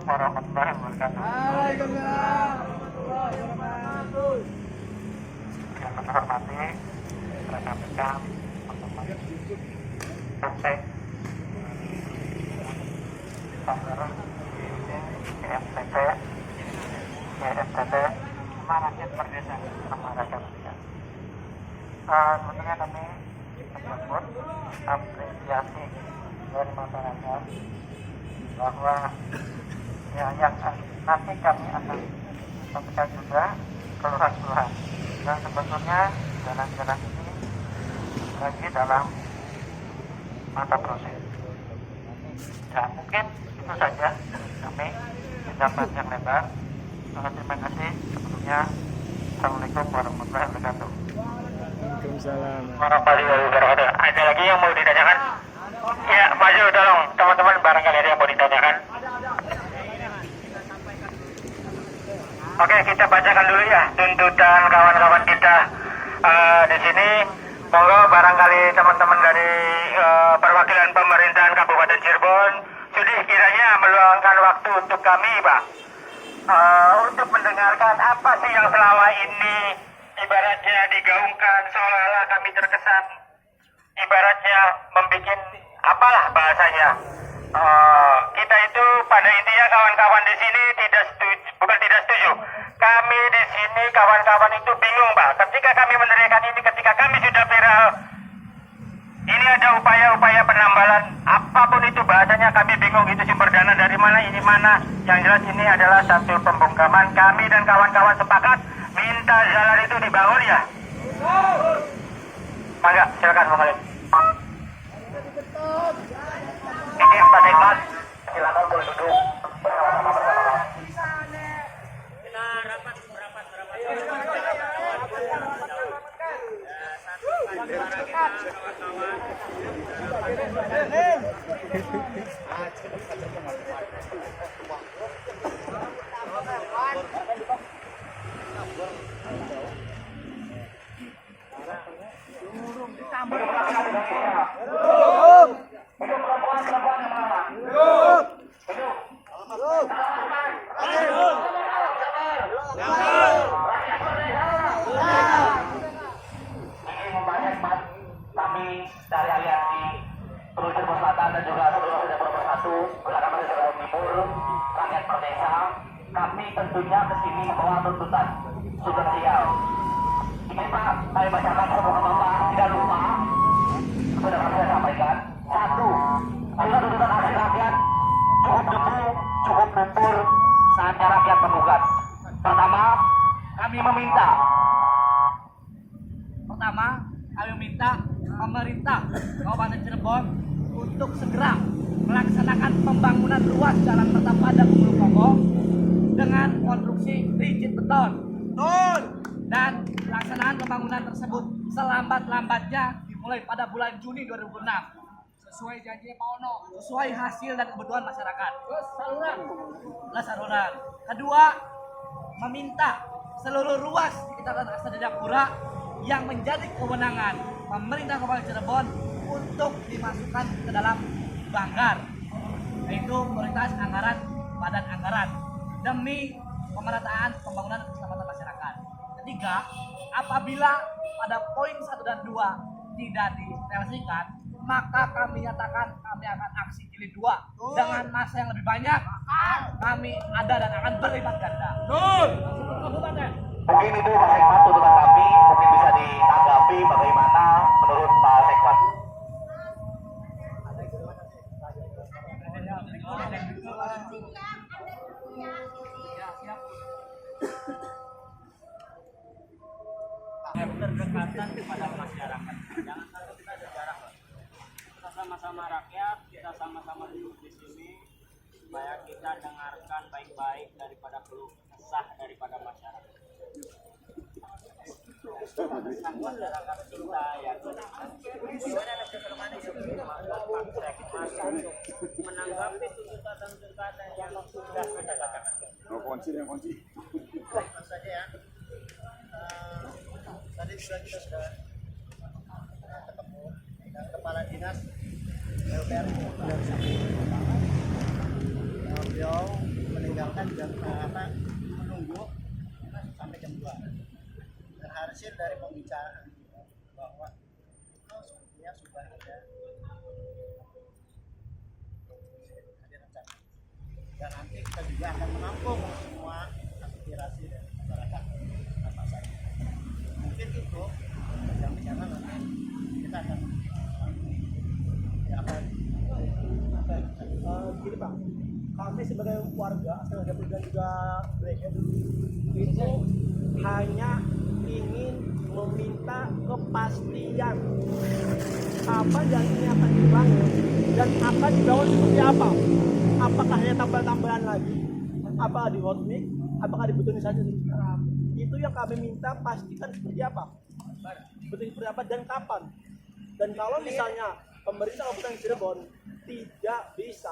warahmatullahi wabarakatuh. Waalaikumsalam warahmatullahi wabarakatuh. Yang kami hormati rekan-rekan teman-teman praktek Sanggar YMTT Marakit Merdeka sama rekan-rekan. Tentunya kami menyambut apresiasi dari masyarakat bahwa ya yang nanti kami akan sampaikan juga keluhan-keluhan, dan sebetulnya jalan-jalan ini lagi dalam masa proses. Dan mungkin itu saja kami tidak panjang lebar. Terima kasih sebelumnya. Assalamualaikum warahmatullahi wabarakatuh. Waalaikumsalam Warahmatullahi wabarakatuh. Ada lagi yang mau ditanyakan? Ya, maju tolong teman-teman, barangkali ada yang mau ditanyakan. Oke, kita bacakan dulu ya tuntutan kawan-kawan kita di sini. Monggo barangkali teman-teman dari perwakilan pemerintahan Kabupaten Cirebon sudi kiranya meluangkan waktu untuk kami, Pak, untuk mendengarkan apa sih yang selama ini ibaratnya digaungkan, seolah-olah kami terkesan ibaratnya membuat apalah bahasanya. Kita itu pada intinya kawan-kawan di sini bukan tidak setuju. Kami di sini kawan-kawan itu bingung, Pak. Ketika kami meneriakan ini, ketika kami sudah viral, ini ada upaya-upaya penambalan, apapun itu bahasanya, kami bingung itu sumber dana dari mana, ini mana. Yang jelas ini adalah satu pembungkaman. Kami dan kawan-kawan sepakat minta jalan itu dibangun ya. Mangga, silakan Bang Khalid. Ini Pak Sekmat, silakan boleh duduk. Kami dari aliansi Seluruh Cirebon Selatan dan juga seluruh Cirebon 1 bersama Cirebon Timur, rakyat Merdeka, kami tentunya kesini membawa tuntutan substansial. Ini Pak, saya bacakan semua Bapak, tidak lupa sudah kami sampaikan. Satu, adalah tuntutan aksi rakyat cukup debu, cukup lumpur saatnya rakyat menggugat. Pertama, kami meminta pemerintah Kabupaten Cirebon untuk segera melaksanakan pembangunan ruas jalan Mertapada Bulu Komo dengan konstruksi rigid beton. Dan pelaksanaan pembangunan tersebut selambat-lambatnya dimulai pada bulan Juni 2006 sesuai janji Pak Ono, sesuai hasil dan kebutuhan masyarakat. Saluran. Kedua, meminta seluruh ruas di sekitaran Astana Japura yang menjadi kewenangan pemerintah Kabupaten Cirebon untuk dimasukkan ke dalam Banggar, yaitu prioritas anggaran badan anggaran demi pemerataan pembangunan keselamatan masyarakat. Ketiga, apabila pada poin 1 dan 2 tidak direalisasikan, maka kami nyatakan kami akan aksi jilid 2 dengan masa yang lebih banyak. Kami ada dan akan berlipat ganda. Mungkin itu Pak Sekmat tuntutan kami, mungkin bisa ditanggapi bagaimana menurut Pak Sekmat. Berdekatan kepada masyarakat, jangan sampai kita ada jarak. Kita sama-sama rakyat, kita sama-sama duduk di sini supaya kita dengarkan baik-baik daripada keluh kesah daripada masyarakat. Masyarakat kita ya menanggapi tuntutan-tuntutan yang sudah kita bacakan. kunci saja ya. Tadi kita sudah ketemu dengan kepala dinas PUPR. Beliau dan menunggu sampai jam 2. Dan hasil dari pembicaraan bahwa sepertinya sudah ada rencana. Dan nanti kita juga akan menampung semua aspirasi dari masyarakat apa saja. Mungkin itu yang bicara nanti kita akan Gini Pak, kami sebagai warga dan juga mereka itu hanya ingin meminta kepastian apa yang ini akan dibangun dan akan dibangun seperti apa. Apakah hanya tambal-tambalan lagi? Apakah di hot mix? Apakah dibetulin saja? Itu yang kami minta pastikan seperti apa. Betul seperti apa dan kapan. Dan kalau misalnya pemerintah Kabupaten Cirebon tidak bisa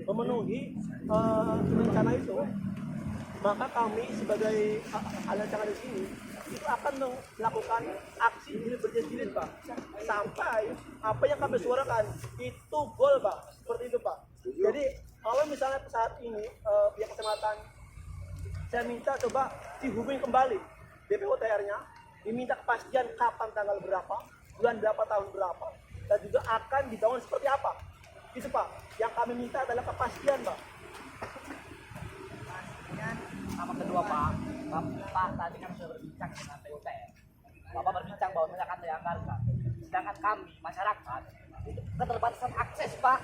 memenuhi rencana itu, maka kami sebagai alat di sini itu akan melakukan aksi jilid-berjilid Pak, sampai apa yang kami suarakan itu gol Pak, seperti itu Pak. Jadi kalau misalnya saat ini pihak kecamatan, saya minta coba dihubungi kembali DPOTR-nya, diminta kepastian kapan, tanggal berapa, bulan berapa, tahun berapa, dan juga akan dibangun seperti apa. Itu Pak, yang kami minta adalah kepastian Pak. Kemudian sama kedua Pak tadi kan sudah berbincang dengan PUTR. Bapak berbincang bahwa mereka akan dianggarkan. Sedangkan kami masyarakat itu keterbatasan akses Pak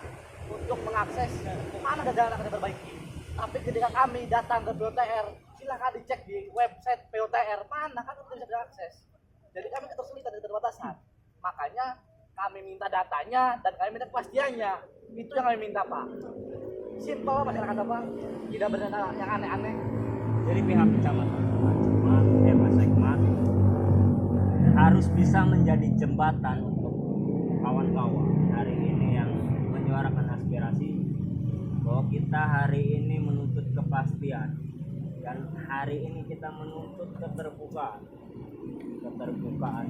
untuk mengakses mana ada jalan yang akan diperbaiki. Tapi ketika kami datang ke PUTR, silakan dicek di website PUTR mana kan tidak bisa diakses. Jadi kami kesulitan dan keterbatasan. Makanya kami minta datanya dan kami minta kepastiannya. Itu yang kami minta Pak. Simpel masyarakat apa? Tidak berdata yang aneh-aneh. Jadi pihak kecamatan Mas Sekmat harus bisa menjadi jembatan untuk kawan-kawan hari ini yang menyuarakan aspirasi bahwa kita hari ini menuntut kepastian dan hari ini kita menuntut keterbukaan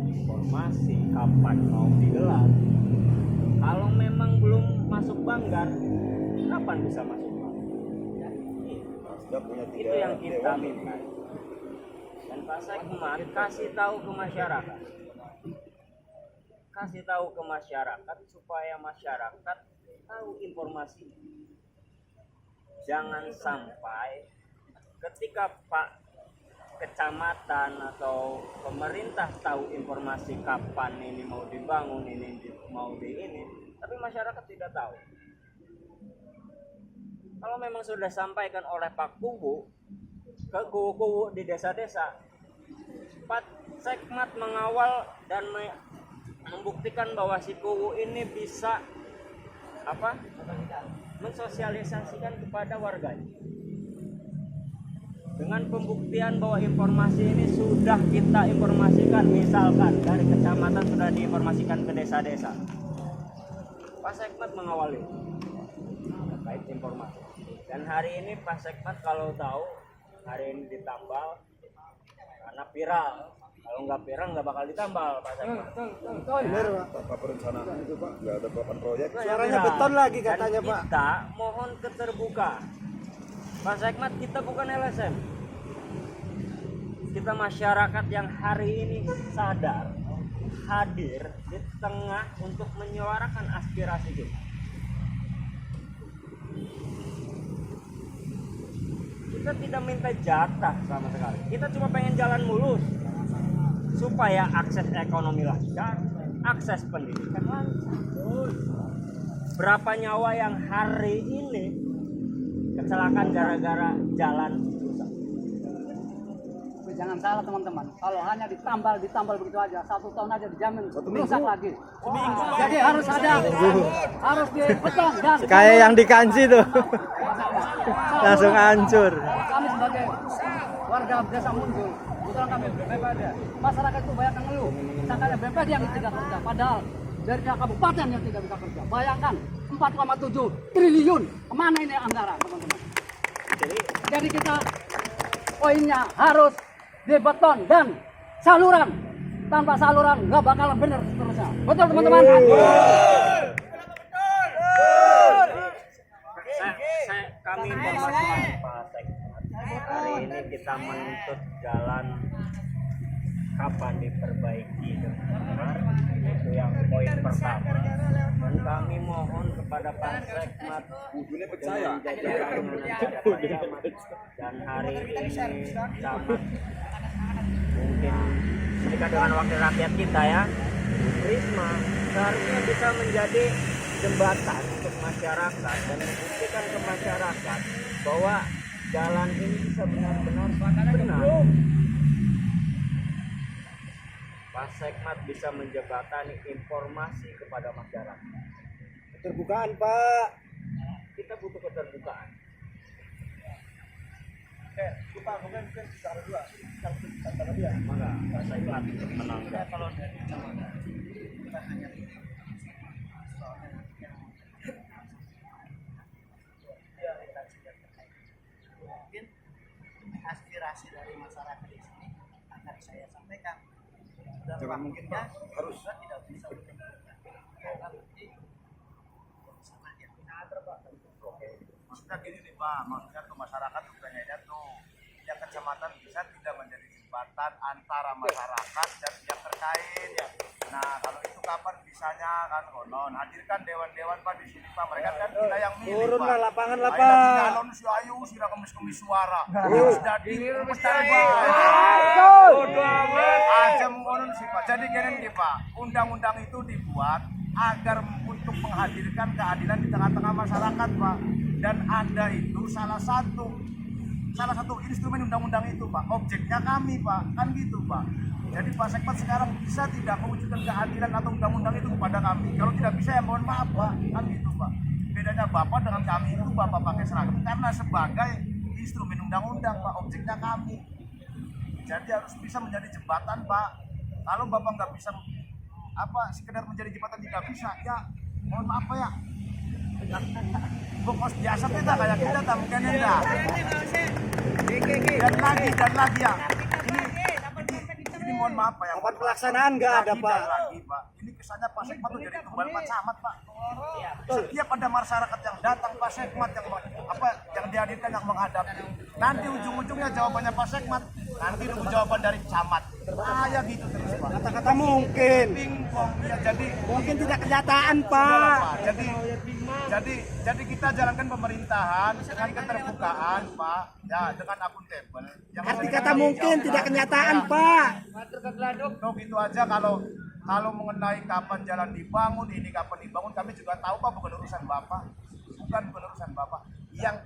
informasi kapan mau digelar. Kalau memang belum masuk Banggar, kapan bisa masuk Banggar? Itu yang kita minta. Dan Pak Sekmat kasih tahu ke masyarakat supaya masyarakat tahu informasi. Jangan sampai ketika Pak kecamatan atau pemerintah tahu informasi kapan ini mau dibangun, tapi masyarakat tidak tahu. Kalau memang sudah sampaikan oleh Pak Kubu ke kubu-kubu di desa-desa, Pak Sekmat mengawal dan membuktikan bahwa si kubu ini bisa mensosialisasikan kepada warganya. Dengan pembuktian bahwa informasi ini sudah kita informasikan, misalkan dari kecamatan sudah diinformasikan ke desa-desa. Pak Sekmat mengawali terkait informasi. Dan hari ini Pak Sekmat kalau tahu hari ini ditambal karena viral. Kalau nggak viral nggak bakal ditambal Pak Sekmat. Benar Pak. Apa perencanaan itu Pak? Nggak ada papan proyek. Suaranya beton lagi katanya Dan Pak. kita mohon keterbukaan. Pak Sekmat, kita bukan LSM. Kita masyarakat yang hari ini sadar hadir di tengah untuk menyuarakan aspirasi kita. Kita tidak minta jatah sama sekali. Kita cuma pengen jalan mulus supaya akses ekonomi lancar, akses pendidikan lancar. Berapa nyawa yang hari ini kecelakaan gara-gara jalan susah. Jangan salah teman-teman, kalau hanya ditambal begitu aja, 1 tahun aja dijamin rusak lagi. Seminggu. Jadi harus dipotong dan Kayak yang di Kanci tuh. Langsung hancur. kami sebagai warga desa Munjul, kebetulan kami BPD, masyarakat itu banyak yang ngeluh, misalkan BPD yang tidak kerja, padahal dari pihak kabupaten yang tidak bisa kerja. Bayangkan 4,7 triliun, kemana ini anggaran teman-teman? Jadi kita poinnya harus dibeton dan saluran, tanpa saluran nggak bakalan benar seterusnya. Betul teman-teman? kami bermasalah Pak Sekmat. Hari ini kita menuntut jalan kapan diperbaiki dengan benar. Itu yang poin pertama. Dan kami mohon kepada Pak Sekmat dengan jajaran dan hari ini camat mungkin dekat dengan wakil rakyat kita ya, Risma seharusnya bisa menjadi jembatan untuk masyarakat dan membuktikan ke masyarakat bahwa jalan ini bisa benar-benar benar. Pak Sekmat bisa menjembatani informasi kepada masyarakat. Keterbukaan, Pak. Kita butuh keterbukaan. Oke, kita mungkin bisa berdua. Kita berdua. Maka Pak Sekmat menang. Kalau dari kecamatan kita hanya soalnya mungkin aspirasi dari masyarakat di sini akan saya sampaikan. Dan Jangan mungkin, Pak. harus tidak bisa karena bukti sama dia. Maksudnya gini nih Pak, maksudnya ke masyarakat tuh pengennya tuh yang kecamatan bisa tidak menjadi jembatan antara masyarakat dan pihak terkait ya. Nah kalau itu kapan bisanya kan konon hadirkan dewan-dewan Pak di sini Pak, mereka kan kita yang milih Turun Pak. lah lapangan lah, Ayo Pak. nanti calon si Ayu sira kemis suara. Terus jadi mencari aja konon sih Pak. Jadi gini nih Pak, undang-undang itu dibuat agar untuk menghadirkan keadilan di tengah-tengah masyarakat Pak. Dan Anda itu salah satu instrumen undang-undang itu Pak. Objeknya kami Pak, kan gitu Pak. Jadi Pak Sekmat sekarang bisa tidak mewujudkan keadilan atau undang-undang itu kepada kami. Kalau tidak bisa ya mohon maaf Pak, kan gitu Pak. Bedanya Bapak dengan kami itu Bapak pakai seragam karena sebagai instrumen undang-undang Pak, objeknya kami. Jadi harus bisa menjadi jembatan Pak. Kalau Bapak nggak bisa sekedar menjadi jembatan tidak bisa ya mohon maaf Pak ya. Bokos biasa kita kayak kita tak mungkin enggak. Dan lagi ya. Ini mohon maaf Pak ya. Kapan pelaksanaan nggak ada, Pak? Lagi Pak. Ini kesannya Pak Sekmat tuh jadi tumbal Pak Camat Pak. Setiap ada masyarakat yang datang Pak Sekmat yang dihadirkan yang menghadapi. Nanti ujung-ujungnya jawabannya Pak Sekmat. Nanti nunggu jawaban dari camat. Ya gitu terus Pak. Kata-kata mungkin. Pingpong ya jadi Mungkin tidak kenyataan, Pak. Pak. Jadi kita jalankan pemerintahan dengan keterbukaan, Pak. Ya, dengan akuntabel. Arti kata mungkin tidak kenyataan, Pak. Tuh gitu aja kalau mengenai kapan jalan dibangun, ini kapan dibangun, kami juga tahu Pak, bukan urusan Bapak. Bukan urusan Bapak. Yang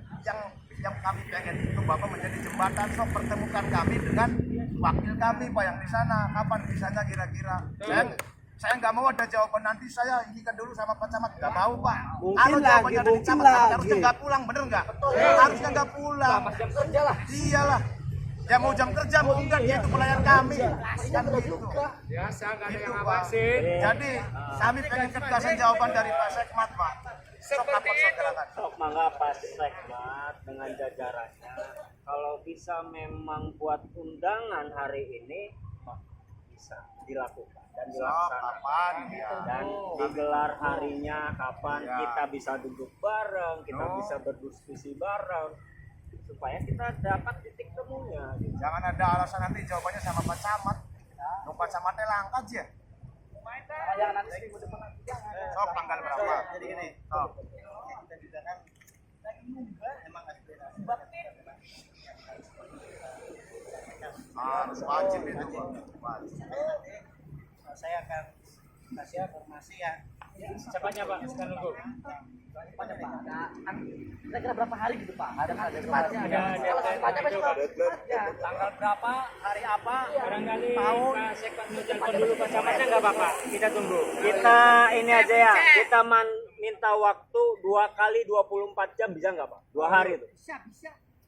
kami pengen itu Bapak menjadi jembatan, so pertemukan kami dengan wakil kami Pak yang di sana. Kapan bisanya kira-kira? Saya nggak mau ada jawaban nanti saya ini kan dulu sama Pak Camat, nggak mau Pak. Mungkin Kalau lagi, jawabannya dari mungkin Camat, lagi. harusnya nggak pulang, bener nggak? Harusnya nggak pulang. Jam kerja lah. Iyalah. Ya mau jam kerja mau enggak dia itu pelayan kami. Kan gitu. Biasa nggak ada yang Pak. ngawasin. Jadi kami pengen ketegasan jawaban dari Pak Sekmat Pak. Sok lapor sok gerakan. Sok mangga Pak Sekmat dengan jajarannya kalau bisa memang buat undangan hari ini bisa dilakukan dan dilaksanakan Kapan ya? dan digelar harinya kapan Ya. kita bisa duduk bareng, kita bisa berdiskusi bareng supaya kita dapat titik temunya. Jangan ada alasan nanti jawabannya sama Pak Camat. Lu Pak Camatnya langkat ya. Jangan nanti seminggu depan lagi. Sok tanggal berapa? Jadi gini, Sok. kita juga kan lagi nunggu emang aspirasi. Harus wajib itu Pak. Wajib. Saya akan kasih informasi ya. Cepatnya Pak, sekarang dulu. Kira-kira berapa hari gitu Pak? Ada cepatnya. Tanggal berapa, hari apa, barangkali tahun. Pak Sekmat mau telepon dulu Pak Camatnya nggak Bapak? Kita tunggu. Kita ini aja ya, kita minta waktu 2 kali 24 jam bisa nggak Pak? 2 hari itu. Bisa.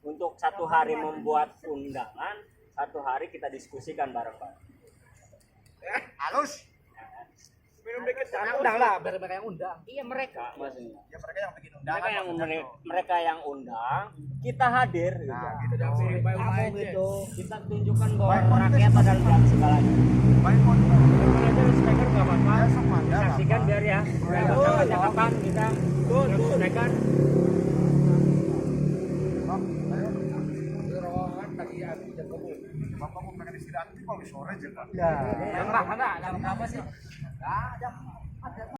Untuk 1 hari membuat undangan, 1 hari kita diskusikan bareng Pak. Halus. Undang lah, biar mereka yang undang. Iya mereka maksudnya. Ya mereka yang bikin undangan. Mereka yang undang, kita hadir. Nah, gitu. gitu. Kamu gitu. Kita tunjukkan bahwa rakyat adalah yang segalanya. Baik Pak. Ada speaker nggak Pak? Ya, sok ada. Saksikan biar ya. Kapan kita speaker. nanti jam berapa? Bapak mau pengen istirahat itu kalau sore aja Pak. Yang mana? Jam berapa sih? Nah, jam